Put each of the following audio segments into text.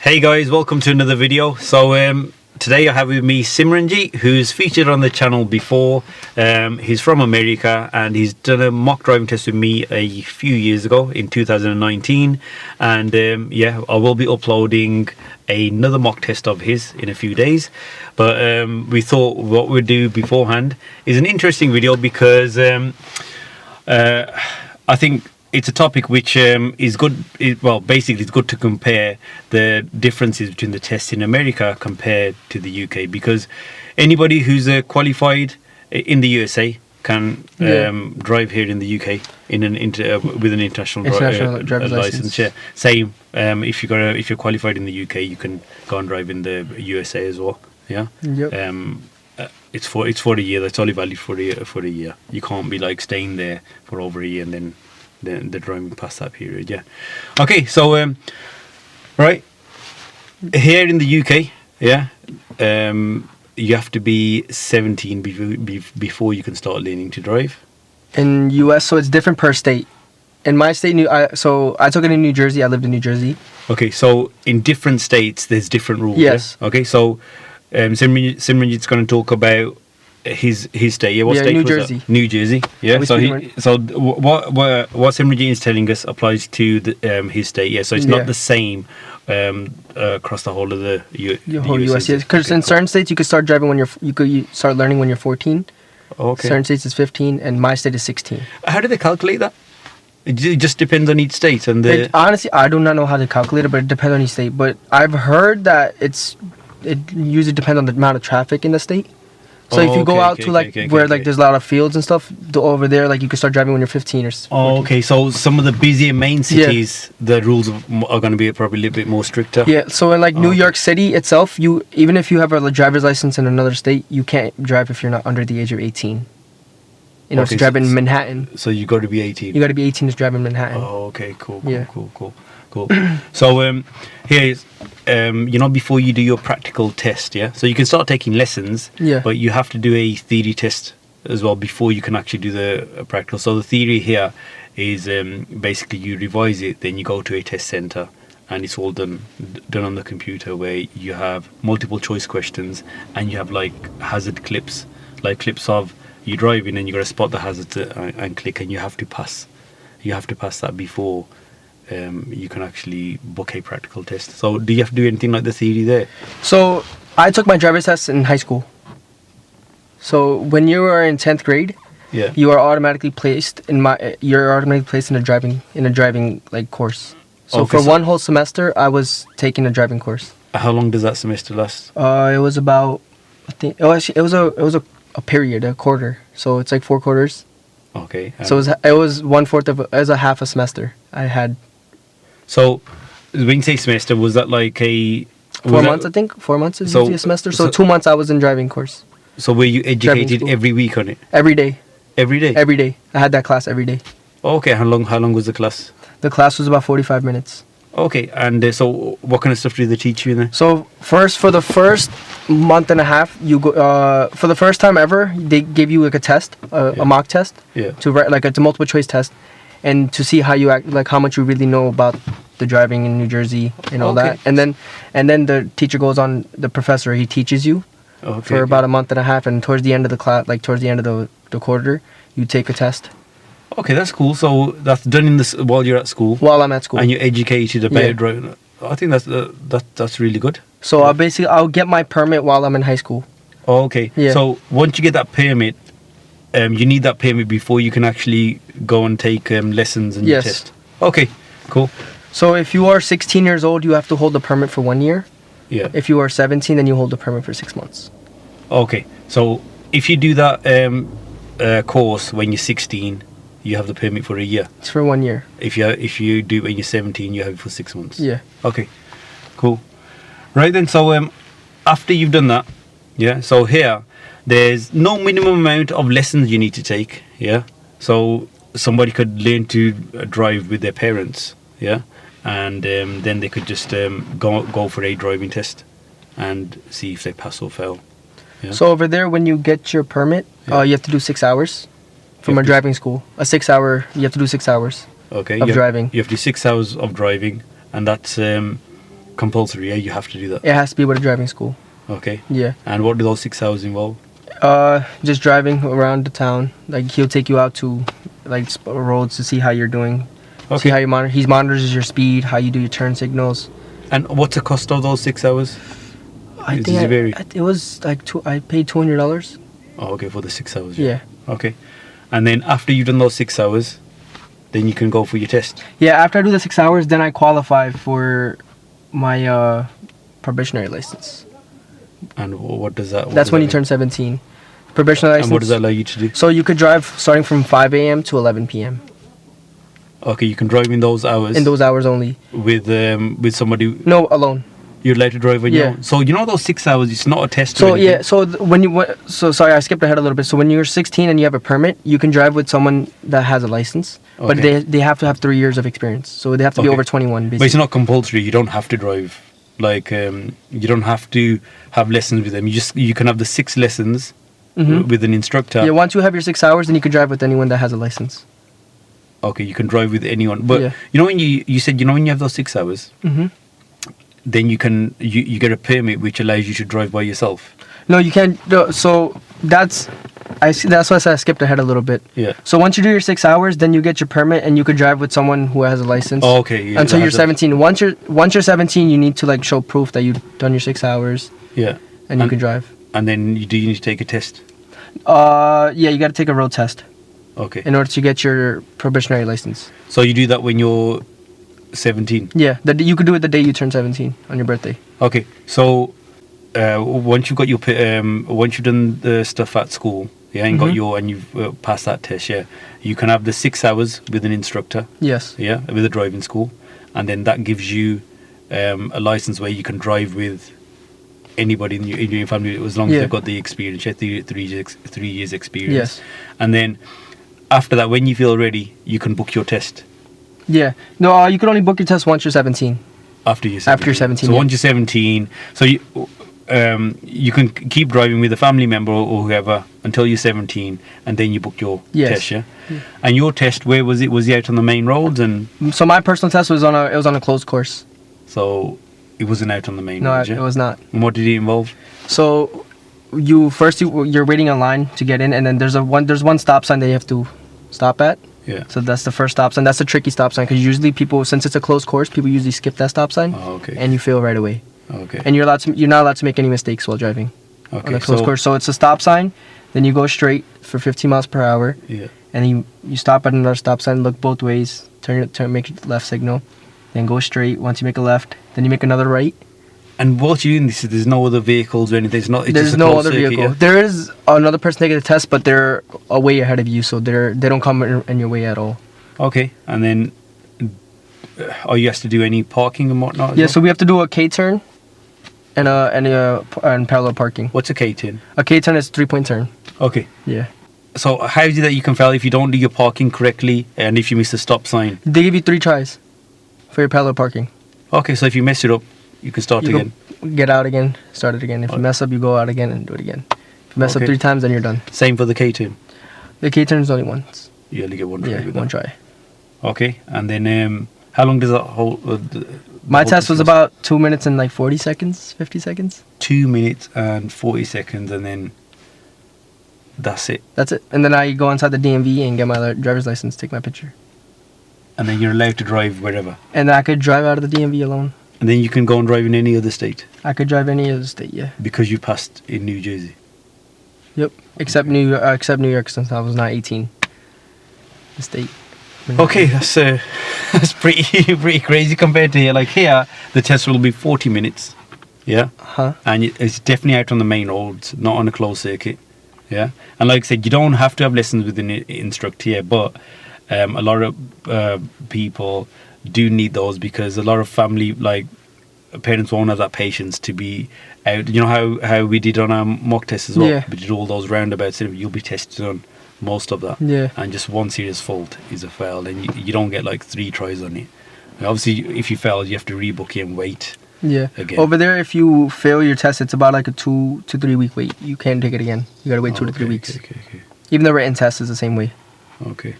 Hey guys, welcome to another video. So today I have with me Simranjit, who's featured on the channel before. He's from America and he's done a mock driving test with me a few years ago in 2019. And yeah, I will be uploading another mock test of his in a few days. But we thought what we'd do beforehand is an interesting video because I think it's a topic which is good. Well, basically, it's good to compare the differences between the tests in America compared to the UK, because anybody who's qualified in the USA can drive here in the UK in with an international driver's license. Yeah, same. If you're qualified in the UK, you can go and drive in the USA as well. Yeah. Yep. It's for a year. That's only valid for a year. You can't be like staying there for over a year and then the driving past that period. Yeah. Okay. So right here in the UK, yeah, you have to be 17 before you can start learning to drive. In US, so it's different per state. In my state, so I took it in New Jersey. I lived in New Jersey. Okay. So in different states, there's different rules. Yes. Yeah? Okay. So Simranjit's going to talk about his state. Yeah, what state New was Jersey. That? New Jersey. Yeah. So what Simranjit is telling us applies to his state. Yeah. So it's not the same across the whole of the whole US. Because in certain states you could start driving when you start learning when you're 14. Okay. Certain states is 15, and my state is 16. How do they calculate that? It just depends on each state, and honestly, I do not know how to calculate it, but it depends on each state. But I've heard that it usually depends on the amount of traffic in the state. So if you go out to where there's a lot of fields and stuff over there, like you can start driving when you're 15 or 14. Oh, okay. So some of the busier main cities, the rules are going to be probably a little bit more stricter. Yeah. So in New York City itself, even if you have a driver's license in another state, you can't drive if you're not under the age of 18. You know, to drive in Manhattan. So you got to be 18. You got to be 18 to drive in Manhattan. Oh, okay. Cool. So here is before you do your practical test, yeah, so you can start taking lessons, but you have to do a theory test as well before you can actually do the practical. So the theory here is basically you revise it, then you go to a test center and it's all done on the computer, where you have multiple choice questions and you have like hazard clips, like clips of you driving, and you got to spot the hazards and click, and you have to pass that before you can actually book a practical test. So do you have to do anything like the theory there? So I took my driver's test in high school. So when you are in 10th grade, you are automatically placed in a driving like course. So for one whole semester, I was taking a driving course. How long does that semester last? It was about, I think, it was a period, a quarter. So it's like 4 quarters. Okay. So it was 1/4 of as a half a semester I had. So when you say semester, was that like a 4 months? I think 4 months is usually a semester. So 2 months I was in driving course. So were you educated every week on it? Every day. Every day. Every day. I had that class every day. Okay. How long was the class? The class was about 45 minutes. Okay. And so what kind of stuff did they teach you in there? So for the first month and a half, you go for the first time ever, they gave you like a test, a mock test, to write like a multiple choice test, and to see how you act, like how much you really know about the driving in New Jersey and all that. And then the teacher goes on, the professor, he teaches you for about a month and a half, and towards the end of the class, like towards the end of the quarter, you take a test. Okay, that's cool. So that's done while you're at school. While I'm at school. And you're educated about driving. I think that's really good. So I'll get my permit while I'm in high school. Oh, okay. Yeah. So once you get that permit, you need that permit before you can actually go and take lessons and test. Okay, cool. So if you are 16 years old, you have to hold the permit for 1 year. Yeah. If you are 17, then you hold the permit for 6 months. Okay. So if you do that course when you're 16, you have the permit for a year. It's for 1 year. If you do it when you're 17, you have it for 6 months. Yeah. Okay. Cool. Right then. So after you've done that, so here there's no minimum amount of lessons you need to take. Yeah. So somebody could learn to drive with their parents. Yeah. And then they could just go for a driving test and see if they pass or fail. Yeah. So over there, when you get your permit, you have to do 6 hours from a driving school. You have to do 6 hours of driving. You have to do 6 hours of driving, and that's compulsory. Yeah, you have to do that. It has to be with a driving school. Okay. Yeah. And what do those 6 hours involve? Just driving around the town. Like he'll take you out to like roads to see how you're doing. Okay. See how you monitor. He monitors your speed, how you do your turn signals. And what's the cost of those 6 hours? I think it was like I paid $200. Oh, okay, for the 6 hours. Yeah. Okay. And then after you've done those 6 hours, then you can go for your test. Yeah, after I do the 6 hours, then I qualify for my probationary license. And what does that? That's when you turn 17. Probationary license. And what does that allow you to do? So you could drive starting from 5 a.m. to 11 p.m. Okay, you can drive in those hours. In those hours only. With somebody. No, alone. You're allowed to drive on your own. So you know those 6 hours. It's not a test. So yeah. So sorry, I skipped ahead a little bit. So when you're 16 and you have a permit, you can drive with someone that has a license, but they have to have 3 years of experience. So they have to be over 21. Basically. But it's not compulsory. You don't have to drive. Like you don't have to have lessons with them. You can have the 6 lessons with an instructor. Yeah. Once you have your 6 hours, then you can drive with anyone that has a license. Okay, you can drive with anyone. But you know when you said when you have those 6 hours. Then you get a permit which allows you to drive by yourself. No, you can't. No, so that's why I said I skipped ahead a little bit. Yeah. So once you do your 6 hours, then you get your permit and you could drive with someone who has a license. Oh, okay. Yeah, until you're 17. Once you're 17, you need to like show proof that you've done your 6 hours. Yeah. And you can drive. And then you need to take a test. Yeah, you got to take a road test. Okay. In order to get your probationary license. So you do that when you're 17. Yeah, you could do it the day you turn 17 on your birthday. Okay, so once you've got your once you've done the stuff at school, and you've passed that test, you can have the 6 hours with an instructor. Yes. Yeah, with a driving school, and then that gives you a license where you can drive with anybody in your family as long as they've got the experience. 3 years experience. Yes. And then after that, when you feel ready, you can book your test. Yeah. No, you can only book your test once you're 17. After you're 17. After you're 17. So once you're 17, so you can keep driving with a family member or whoever until you're 17, and then you book your test. Yeah. And your test, where was it? Was it out on the main roads? And so my personal test was on a closed course. So it wasn't out on the main roads. No, it was not. And what did it involve? So you're waiting online to get in, and then there's one stop sign that you have to stop at. Yeah. So that's the first stop sign. That's a tricky stop sign because usually people, since it's a closed course, people usually skip that stop sign. Oh, okay. And you fail right away. Okay. And you're not allowed to make any mistakes while driving. Okay. On a closed course. So it's a stop sign, then you go straight for 15 miles per hour. Yeah. And you stop at another stop sign, look both ways, turn, make a left signal, then go straight. Once you make a left, then you make another right. And what you're doing, there's no other vehicles or anything. There's no other vehicle. Yeah? There is another person taking the test, but they're a way ahead of you, so they don't come in your way at all. Okay, and then you have to do any parking and whatnot? Yeah, so we have to do a K-turn and parallel parking. What's a K-turn? A K-turn is a 3-point turn. Okay. Yeah. So how is it that you can fail if you don't do your parking correctly and if you miss a stop sign? They give you 3 tries for your parallel parking. Okay, so if you mess it up, you can start again. Get out again, start it again. If you mess up, you go out again and do it again. If you mess up 3 times, then you're done. Same for the K-turn? The K-turn is only once. You only get one try. Yeah, one try. Okay, and then how long does that whole... My test was about 2 minutes and like 40 seconds, 50 seconds. 2 minutes and 40 seconds, and then that's it. That's it. And then I go inside the DMV and get my driver's license, take my picture. And then you're allowed to drive wherever? And I could drive out of the DMV alone. And then you can go and drive in any other state? I could drive any other state, yeah. Because you passed in New Jersey? Yep. Except New York since I was not 18. The state. Okay, that's pretty crazy compared to here. Like here, the test will be 40 minutes. Yeah. And it's definitely out on the main roads, not on a closed circuit. Yeah. And like I said, you don't have to have lessons with an instructor here, but a lot of people do need those because a lot of family, like parents, won't have that patience to be out. You know how we did on our mock test as well. Yeah. We did all those roundabouts. You'll be tested on most of that. Yeah. And just one serious fault is a fail, and you don't get like 3 tries on it. And obviously, if you fail, you have to rebook it and wait. Yeah. Again. Over there, if you fail your test, it's about like a 2 to 3 week wait. You can't take it again. You gotta wait 2 to 3 weeks. Okay. Even the written test is the same way. Okay.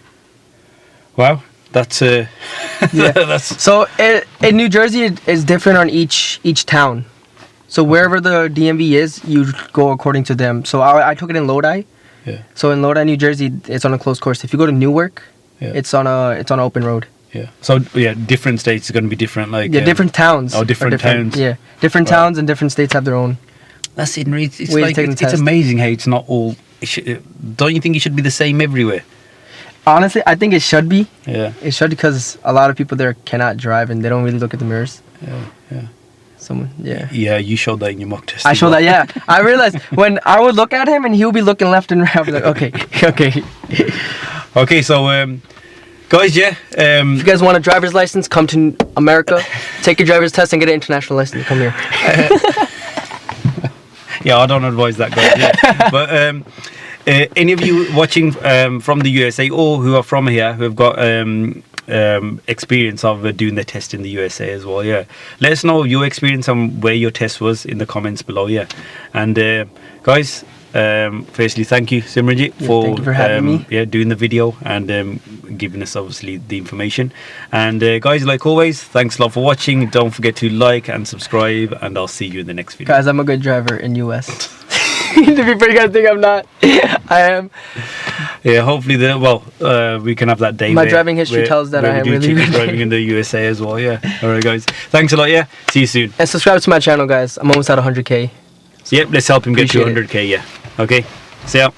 Wow, That's yeah. that's So in New Jersey, it is different on each town. So wherever the DMV is, you go according to them. So I took it in Lodi. Yeah. So in Lodi, New Jersey, it's on a closed course. If you go to Newark, it's on an open road. Yeah. So yeah, different states are going to be different. Like different towns. Oh, different towns. Yeah, different towns and different states have their own. That's it. It's like it's amazing how it's not all. Don't you think it should be the same everywhere? Honestly, I think it should be. Yeah. It should, because a lot of people there cannot drive and they don't really look at the mirrors. Yeah. Yeah, you showed that in your mock test. I showed that, yeah. I realized when I would look at him and he would be looking left and right, I'd be like, okay. Okay, so, guys, if you guys want a driver's license, come to America, take your driver's test and get an international license. Come here. Yeah, I don't advise that, guys. Yeah. But any of you watching from the USA or who are from here, who have got experience of doing the test in the USA as well, let us know your experience and where your test was in the comments below. And guys, firstly, thank you, Simranjit, for having me. Doing the video and giving us obviously the information. And guys, like always, thanks a lot for watching. Don't forget to like and subscribe, and I'll see you in the next video. Guys, I'm a good driver in US. Before you guys think I'm not, I am. Yeah, hopefully we can have that day. My driving history tells that I am really good driving in the USA as well. Yeah. All right, guys. Thanks a lot. Yeah. See you soon. And subscribe to my channel, guys. I'm almost at 100K. Yep. Let's help him get to 100K. Yeah. Okay. See ya.